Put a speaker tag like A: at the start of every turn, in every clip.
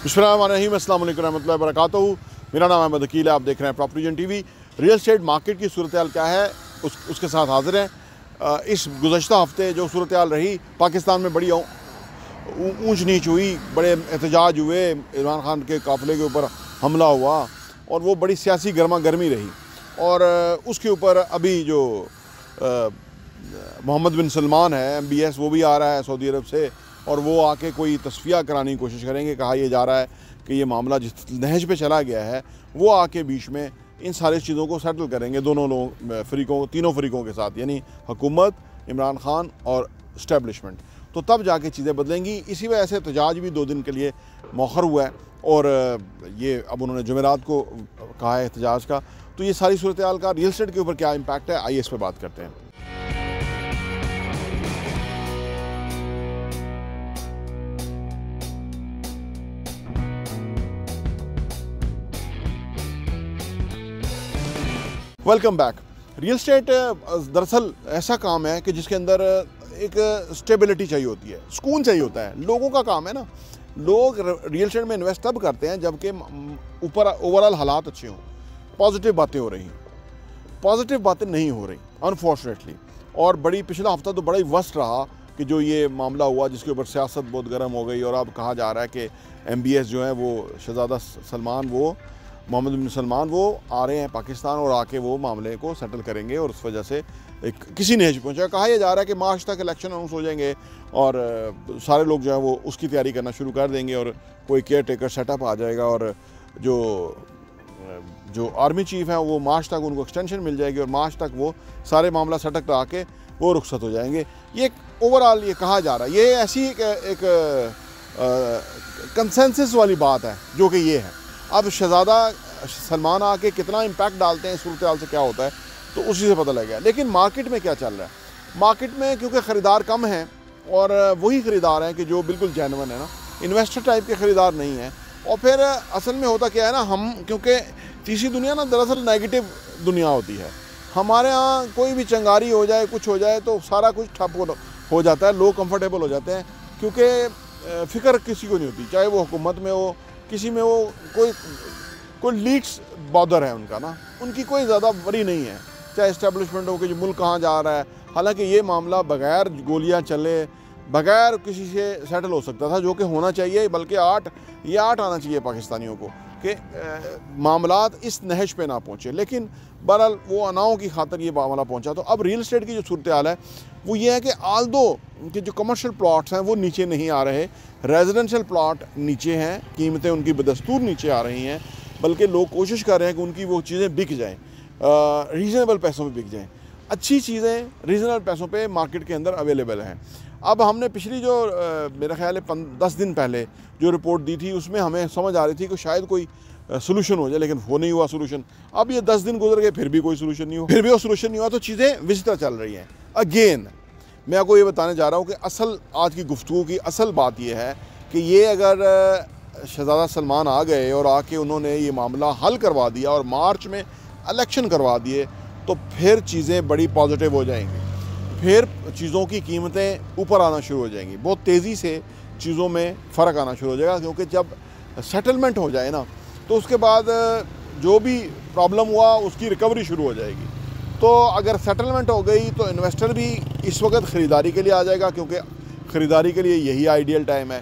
A: बिस्मिल्लाहिर्रहमानिर्रहीम, अस्सलाम वालेकुम रहमतुल्लाहि व बरकातहू। मेरा नाम अहमद अकील है, आप देख रहे हैं property vision TV. Real estate market की सूरत हाल क्या है उसके साथ हाजिर हैं। इस गुज़श्ता हफ्ते जो सूरत हाल रही, पाकिस्तान में बड़ी ऊंच नीच हुई, बड़े एहतजाज हुए, इमरान खान के काफ़िले के ऊपर हमला हुआ और वो बड़ी सियासी गर्मा गर्मी रही। और उसके ऊपर अभी जो मोहम्मद बिन सलमान है, MBS, वो भी आ रहा है सऊदी अरब से और वो आके कोई तस्फिया कराने की कोशिश करेंगे। कहा यह जा रहा है कि ये मामला जिस नहज पे चला गया है वो आके बीच में इन सारी चीज़ों को सेटल करेंगे दोनों तीनों फ़रीक़ों के साथ, यानी हुकूमत, इमरान खान और इस्टेब्लिशमेंट। तो तब जाके चीज़ें बदलेंगी। इसी वजह से एहतजाज भी 2 दिन के लिए मौखर हुआ है और ये अब उन्होंने जुमेरात को कहा है एहतजाज का। तो ये सारी सूरत हाल का रियल एस्टेट के ऊपर क्या इम्पैक्ट है, आइए इस पर बात करते हैं। Welcome back. रियल एस्टेट दरअसल ऐसा काम है कि जिसके अंदर एक स्टेबिलिटी चाहिए होती है, सुकून चाहिए होता है। लोगों का काम है ना, लोग रियल एस्टेट में इन्वेस्ट तब करते हैं जबकि ऊपर ओवरऑल हालात अच्छे हों, पॉजिटिव बातें हो रही। पॉजिटिव बातें नहीं हो रही अनफॉर्चुनेटली। और बड़ी पिछला हफ्ता तो बड़ा ही वर्स्ट रहा कि जो ये मामला हुआ जिसके ऊपर सियासत बहुत गर्म हो गई और अब कहा जा रहा है कि MBS जो है वो शहज़ादा सलमान, वो मोहम्मद बिन सलमान, वो आ रहे हैं पाकिस्तान और आके वो मामले को सेटल करेंगे और उस वजह से एक किसी नहज पहुँचा। कहा यह जा रहा है कि मार्च तक इलेक्शन अनाउंस हो जाएंगे और सारे लोग जो है वो उसकी तैयारी करना शुरू कर देंगे और कोई केयर टेकर सेटअप आ जाएगा और जो आर्मी चीफ हैं वो मार्च तक उनको एक्सटेंशन मिल जाएगी और मार्च तक वो सारे मामला सेटअप करा के वो रुखसत हो जाएंगे। ये ओवरऑल ये कहा जा रहा है। ये ऐसी एक कंसेंसस वाली बात है जो कि ये है। अब शहज़ादा सलमान आके कितना इम्पैक्ट डालते हैं सूरत हाल से क्या होता है तो उसी से पता लगेगा। लेकिन मार्केट में क्या चल रहा है, मार्केट में क्योंकि ख़रीदार कम हैं और वही ख़रीदार हैं कि जो बिल्कुल जेन्युइन है ना, इन्वेस्टर टाइप के ख़रीदार नहीं हैं। और फिर असल में होता क्या है ना, हम क्योंकि तीसरी दुनिया ना दरअसल नेगेटिव दुनिया होती है। हमारे यहाँ कोई भी चंगारी हो जाए, कुछ हो जाए तो सारा कुछ ठप हो जाता है, लोग कंफर्टेबल हो जाते हैं क्योंकि फ़िक्र किसी को नहीं होती, चाहे वो हुकूमत में हो, किसी में वो कोई लीड्स बॉदर है उनका ना, उनकी कोई ज़्यादा वरी नहीं है, चाहे इस्टेब्लिशमेंट हो कि जो मुल्क कहाँ जा रहा है। हालांकि ये मामला बग़ैर गोलियां चले, बग़ैर किसी से सेटल हो सकता था, जो कि होना चाहिए, बल्कि आठ आना चाहिए पाकिस्तानियों को कि मामलात इस नहज पे ना पहुँचे। लेकिन बहरहाल वो अनाओं की खातर ये मामला पहुँचा। तो अब रियल एस्टेट की जो सूरत हाल है वो ये है कि आल्दो कि जो कमर्शियल प्लॉट्स हैं वो नीचे नहीं आ रहे, रेजिडेंशियल प्लॉट नीचे हैं, कीमतें उनकी बदस्तूर नीचे आ रही हैं, बल्कि लोग कोशिश कर रहे हैं कि उनकी वो चीज़ें बिक जाएँ, रीज़नेबल पैसों में बिक जाएँ। अच्छी चीज़ें रीज़नेबल पैसों पे मार्केट के अंदर अवेलेबल हैं। अब हमने पिछली जो मेरा ख्याल है 10 दिन पहले जो रिपोर्ट दी थी उसमें हमें समझ आ रही थी कि शायद कोई सोल्यूशन हो जाए, लेकिन वो नहीं हुआ सोल्यूशन। अब ये 10 दिन गुजर गए फिर भी कोई सोल्यूशन नहीं हुआ, फिर भी वो सोल्यूशन नहीं हुआ। तो चीज़ें विजिटर चल रही हैं। अगेन मैं आपको ये बताने जा रहा हूँ कि असल आज की गुफ्तगू की असल बात यह है कि ये अगर शहज़ादा सलमान आ गए और आके उन्होंने ये मामला हल करवा दिया और मार्च में इलेक्शन करवा दिए तो फिर चीज़ें बड़ी पॉजिटिव हो जाएंगी, फिर चीज़ों की कीमतें ऊपर आना शुरू हो जाएंगी, बहुत तेज़ी से चीज़ों में फ़र्क आना शुरू हो जाएगा। क्योंकि जब सेटलमेंट हो जाए ना तो उसके बाद जो भी प्रॉब्लम हुआ उसकी रिकवरी शुरू हो जाएगी। तो अगर सेटलमेंट हो गई तो इन्वेस्टर भी इस वक्त ख़रीदारी के लिए आ जाएगा, क्योंकि ख़रीदारी के लिए यही आइडियल टाइम है।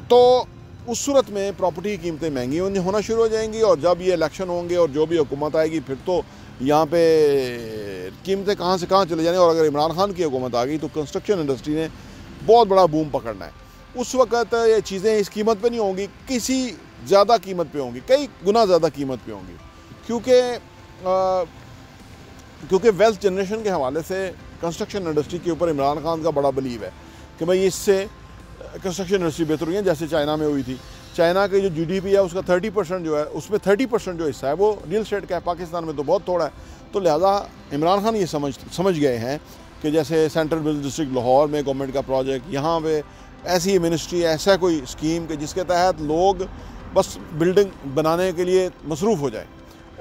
A: तो उस सूरत में प्रॉपर्टी की कीमतें महंगी होना शुरू हो जाएंगी और जब ये इलेक्शन होंगे और जो भी हुकूमत आएगी फिर तो यहाँ पे कीमतें कहाँ से कहाँ चले जाने। और अगर इमरान खान की हुकूमत आ गई तो कंस्ट्रक्शन इंडस्ट्री ने बहुत बड़ा बूम पकड़ना है। उस वक्त ये चीज़ें इस कीमत पे नहीं होंगी, किसी ज़्यादा कीमत पे होंगी, कई गुना ज़्यादा कीमत पे होंगी। क्योंकि वेल्थ जनरेशन के हवाले से कंस्ट्रक्शन इंडस्ट्री के ऊपर इमरान खान का बड़ा बिलीव है कि भाई इससे कंस्ट्रक्शन इंडस्ट्री बेहतर हुई है, जैसे चाइना में हुई थी। चाइना की जो GDP है उसका 30% जो है, उसमें 30% जो हिस्सा है वो रियल एस्टेट का है। पाकिस्तान में तो बहुत थोड़ा है। तो लिहाजा इमरान खान ये समझ गए हैं कि जैसे सेंट्रल बिजनेस डिस्ट्रिक्ट लाहौर में गवर्नमेंट का प्रोजेक्ट, यहाँ पे ऐसी मिनिस्ट्री, ऐसा कोई स्कीम कि जिसके तहत लोग बस बिल्डिंग बनाने के लिए मसरूफ़ हो जाए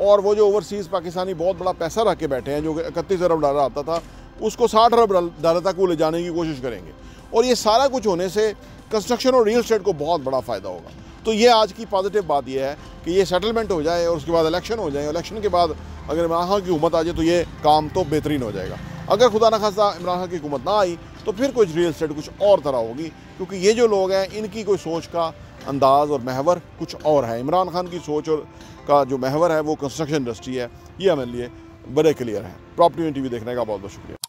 A: और वो जो ओवरसीज़ पाकिस्तानी बहुत बड़ा पैसा रख के बैठे हैं, जो कि 31 अरब डॉलर आता था, उसको 60 अरब डॉलर तक वो ले जाने की कोशिश करेंगे। और ये सारा कुछ होने से कंस्ट्रक्शन और रियल एस्टेट को बहुत बड़ा फ़ायदा होगा। तो ये आज की पॉजिटिव बात यह है कि ये सेटलमेंट हो जाए और उसके बाद इलेक्शन हो जाए। इलेक्शन के बाद अगर इमरान खान की हुकूमत आ जाए तो ये काम तो बेहतरीन हो जाएगा। अगर खुदा न खास्ता इमरान खान की हुकूमत ना आई तो फिर कुछ रियल स्टेट कुछ और तरह होगी, क्योंकि ये जो लोग हैं इनकी कोई सोच का अंदाज़ और महवर कुछ और है। इमरान खान की सोच और का जो महवर है वो कंस्ट्रक्शन इंडस्ट्री है। ये हमारे लिए बड़े क्लियर है। प्रॉपर्टी टीवी देखने का बहुत बहुत शुक्रिया।